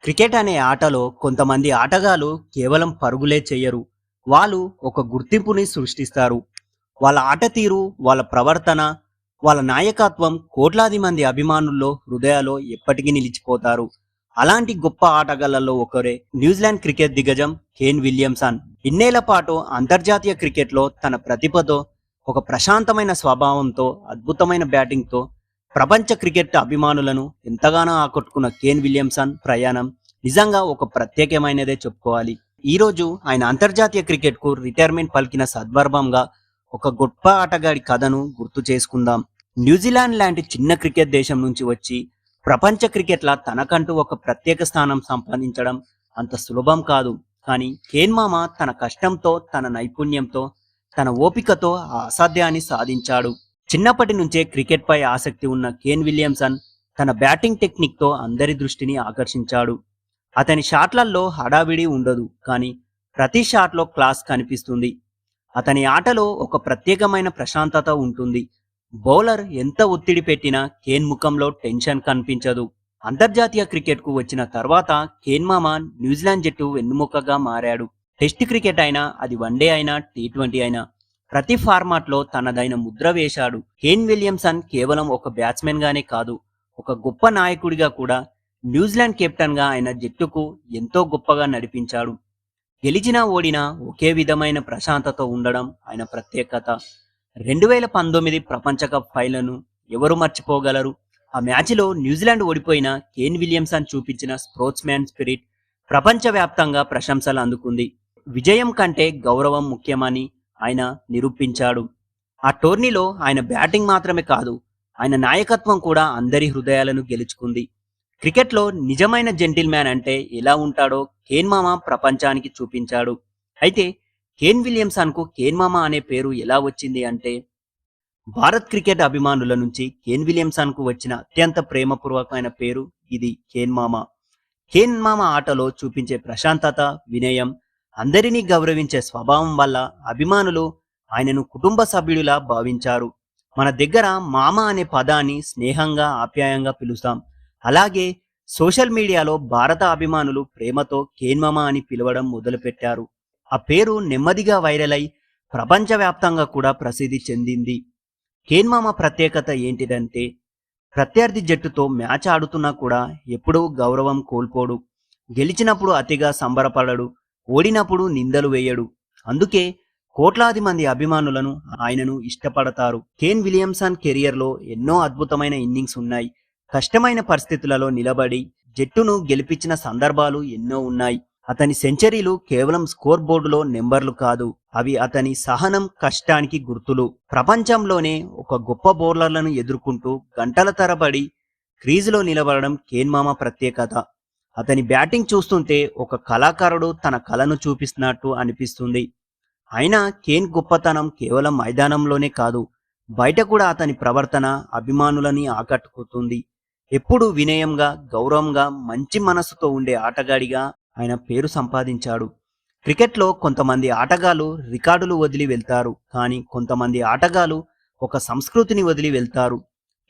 Cricket అనే ఆటలో కొంతమంది ఆటగాళ్ళు కేవలం పరుగులే చెయ్యరు. వాళ్ళు ఒక గుర్తింపుని సృష్టిస్తారు. వాళ్ళ ఆట తీరు, వాళ్ళ ప్రవర్తన, వాళ్ళ నాయకత్వం కోట్లాది మంది అభిమానుల్లో హృదయాల్లో ఎప్పటికీ నిలిచిపోతారు. అలాంటి గొప్ప ఆటగాళ్లలో ఒకరే న్యూజిలాండ్ క్రికెట్ దిగ్గజం కేన్ విలియమ్సన్. ఇన్నేళ్ల పాటు అంతర్జాతీయ క్రికెట్లో తన ప్రతిభతో, ఒక ప్రశాంతమైన స్వభావంతో, అద్భుతమైన బ్యాటింగ్తో ప్రపంచ క్రికెట్ అభిమానులను ఎంతగానో ఆకట్టుకున్న కేన్ విలియమ్సన్ ప్రయాణం నిజంగా ఒక ప్రత్యేకమైనదే చెప్పుకోవాలి. ఈ రోజు ఆయన అంతర్జాతీయ క్రికెట్కు రిటైర్మెంట్ పలికిన సందర్భంగా ఒక గొప్ప ఆటగాడి కథను గుర్తు చేసుకుందాం. న్యూజిలాండ్ లాంటి చిన్న క్రికెట్ దేశం నుంచి వచ్చి ప్రపంచ క్రికెట్లా తనకంటూ ఒక ప్రత్యేక స్థానం సంపాదించడం అంత సులభం కాదు. కానీ కేన్ మామ తన కష్టంతో, తన నైపుణ్యంతో, తన ఓపికతో ఆ అసాధ్యాన్ని సాధించాడు. చిన్నప్పటి నుంచే క్రికెట్ పై ఆసక్తి ఉన్న కేన్ విలియమ్సన్ తన బ్యాటింగ్ టెక్నిక్ తో అందరి దృష్టిని ఆకర్షించాడు. అతని షాట్లలో హడావిడి ఉండదు, కానీ ప్రతి షాట్లో క్లాస్ కనిపిస్తుంది. అతని ఆటలో ఒక ప్రత్యేకమైన ప్రశాంతత ఉంటుంది. బౌలర్ ఎంత ఒత్తిడి పెట్టినా కేన్ ముఖంలో టెన్షన్ కనిపించదు. అంతర్జాతీయ క్రికెట్కు వచ్చిన తర్వాత కేన్ మామ న్యూజిలాండ్ జట్టు వెన్నుముకగా మారాడు. టెస్ట్ క్రికెట్ అయినా, అది వన్డే అయినా, టీ20 అయినా, ప్రతి ఫార్మాట్లో తనదైన ముద్ర వేశాడు. కేన్ విలియమ్సన్ కేవలం ఒక బ్యాట్స్మెన్ గానే కాదు, ఒక గొప్ప నాయకుడిగా కూడా. న్యూజిలాండ్ కెప్టెన్ గా ఆయన జట్టుకు ఎంతో గొప్పగా నడిపించాడు. గెలిచినా ఓడినా ఒకే విధమైన ప్రశాంతత ఉండడం ఆయన ప్రత్యేకత. 2019 ప్రపంచ కప్ ఫైనల్ను ఎవరు మర్చిపోగలరు? ఆ మ్యాచ్లో న్యూజిలాండ్ ఓడిపోయిన కేన్ విలియమ్సన్ చూపించిన స్పోర్ట్స్ మ్యాన్ స్పిరిట్ ప్రపంచవ్యాప్తంగా ప్రశంసలు అందుకుంది. విజయం కంటే గౌరవం ముఖ్యమని ఆయన నిరూపించాడు. ఆ టోర్నీలో ఆయన బ్యాటింగ్ మాత్రమే కాదు, ఆయన నాయకత్వం కూడా అందరి హృదయాలను గెలుచుకుంది. క్రికెట్లో నిజమైన జెంటిల్ మ్యాన్ అంటే ఎలా ఉంటాడో కేన్ మామ ప్రపంచానికి చూపించాడు. అయితే కేన్ విలియమ్సన్ కు కేన్ మామ అనే పేరు ఎలా వచ్చింది అంటే, భారత్ క్రికెట్ అభిమానుల నుంచి కేన్ విలియమ్సన్ కు వచ్చిన అత్యంత ప్రేమపూర్వకమైన పేరు ఇది, కేన్ మామ. కేన్ మామ ఆటలో చూపించే ప్రశాంతత, వినయం, అందరినీ గౌరవించే స్వభావం వల్ల అభిమానులు ఆయనను కుటుంబ సభ్యుడిలా భావించారు. మన దగ్గర మామ అనే పదాన్ని స్నేహంగా, ఆప్యాయంగా పిలుస్తాం. అలాగే సోషల్ మీడియాలో భారత అభిమానులు ప్రేమతో కేన్ మామ అని పిలవడం మొదలుపెట్టారు. ఆ పేరు నెమ్మదిగా వైరల్ అయి ప్రపంచవ్యాప్తంగా కూడా ప్రసిద్ధి చెందింది. కేన్ మామ ప్రత్యేకత ఏంటిదంటే, ప్రత్యర్థి జట్టుతో మ్యాచ్ ఆడుతున్నా కూడా ఎప్పుడూ గౌరవం కోల్పోడు. గెలిచినప్పుడు అతిగా సంబరపడడు, ఓడినప్పుడు నిందలు వేయడు. అందుకే కోట్లాది మంది అభిమానులను ఆయనను ఇష్టపడతారు. కేన్ విలియమ్సన్ కెరియర్లో ఎన్నో అద్భుతమైన ఇన్నింగ్స్ ఉన్నాయి. కష్టమైన పరిస్థితులలో నిలబడి జట్టును గెలిపించిన సందర్భాలు ఎన్నో ఉన్నాయి. అతని సెంచరీలు కేవలం స్కోర్ బోర్డులో నెంబర్లు కాదు, అవి అతని సహనం, కష్టానికి గుర్తులు. ప్రపంచంలోనే ఒక గొప్ప బౌలర్లను ఎదుర్కొంటూ గంటల తరబడి క్రీజులో నిలబడడం కేన్ మామ ప్రత్యేకత. అతని బ్యాటింగ్ చూస్తుంటే ఒక కళాకారుడు తన కళను చూపిస్తున్నట్టు అనిపిస్తుంది. అయినా కేన్ గొప్పతనం కేవలం మైదానంలోనే కాదు, బయట కూడా అతని ప్రవర్తన అభిమానులని ఆకట్టుకుంటుంది. ఎప్పుడూ వినయంగా, గౌరవంగా, మంచి మనసుతో ఉండే ఆటగాడిగా ఆయన పేరు సంపాదించాడు. క్రికెట్లో కొంతమంది ఆటగాళ్ళు రికార్డులు వదిలి వెళ్తారు, కానీ కొంతమంది ఆటగాళ్ళు ఒక సంస్కృతిని వదిలి వెళ్తారు.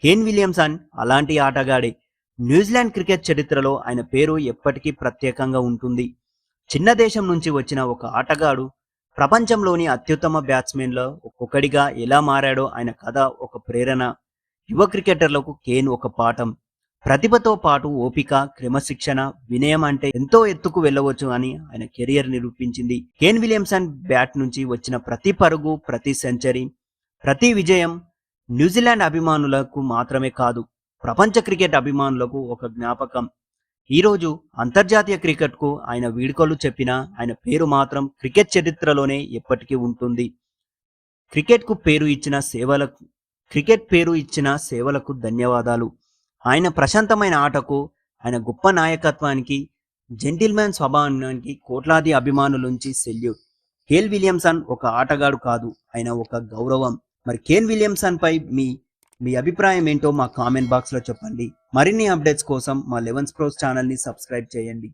కేన్ విలియమ్సన్ అలాంటి ఆటగాడే. న్యూజిలాండ్ క్రికెట్ చరిత్రలో ఆయన పేరు ఎప్పటికీ ప్రత్యేకంగా ఉంటుంది. చిన్న దేశం నుంచి వచ్చిన ఒక ఆటగాడు ప్రపంచంలోని అత్యుత్తమ బ్యాట్స్మెన్లో ఒకడిగా ఎలా మారాడో ఆయన కథ ఒక ప్రేరణ. యువ క్రికెటర్లకు కేన్ ఒక పాఠం. ప్రతిభతో పాటు ఓపిక, క్రమశిక్షణ, వినయం అంటే ఎంతో ఎత్తుకు వెళ్ళవచ్చు అని ఆయన కెరియర్ నిరూపించింది. కేన్ విలియమ్సన్ బ్యాట్ నుంచి వచ్చిన ప్రతి పరుగు, ప్రతి సెంచరీ, ప్రతి విజయం న్యూజిలాండ్ అభిమానులకు మాత్రమే కాదు, ప్రపంచ క్రికెట్ అభిమానులకు ఒక జ్ఞాపకం. ఈరోజు అంతర్జాతీయ క్రికెట్కు ఆయన వీడ్కోలు చెప్పినా ఆయన పేరు మాత్రం క్రికెట్ చరిత్రలోనే ఎప్పటికీ ఉంటుంది. క్రికెట్ పేరు ఇచ్చిన సేవలకు ధన్యవాదాలు. ఆయన ప్రశాంతమైన ఆటకు, ఆయన గొప్ప నాయకత్వానికి, జెంటిల్మెన్ స్వభావానికి కోట్లాది అభిమానులుంచి సెల్యూట్. కేన్ విలియమ్సన్ ఒక ఆటగాడు కాదు, ఆయన ఒక గౌరవం. మరి కేన్ విలియమ్సన్ పై మీ అభిప్రాయం ఏంటో మా కామెంట్ బాక్స్లో చెప్పండి. మరిన్ని అప్డేట్స్ కోసం మా 11 Pros ఛానల్ని సబ్స్క్రైబ్ చేయండి.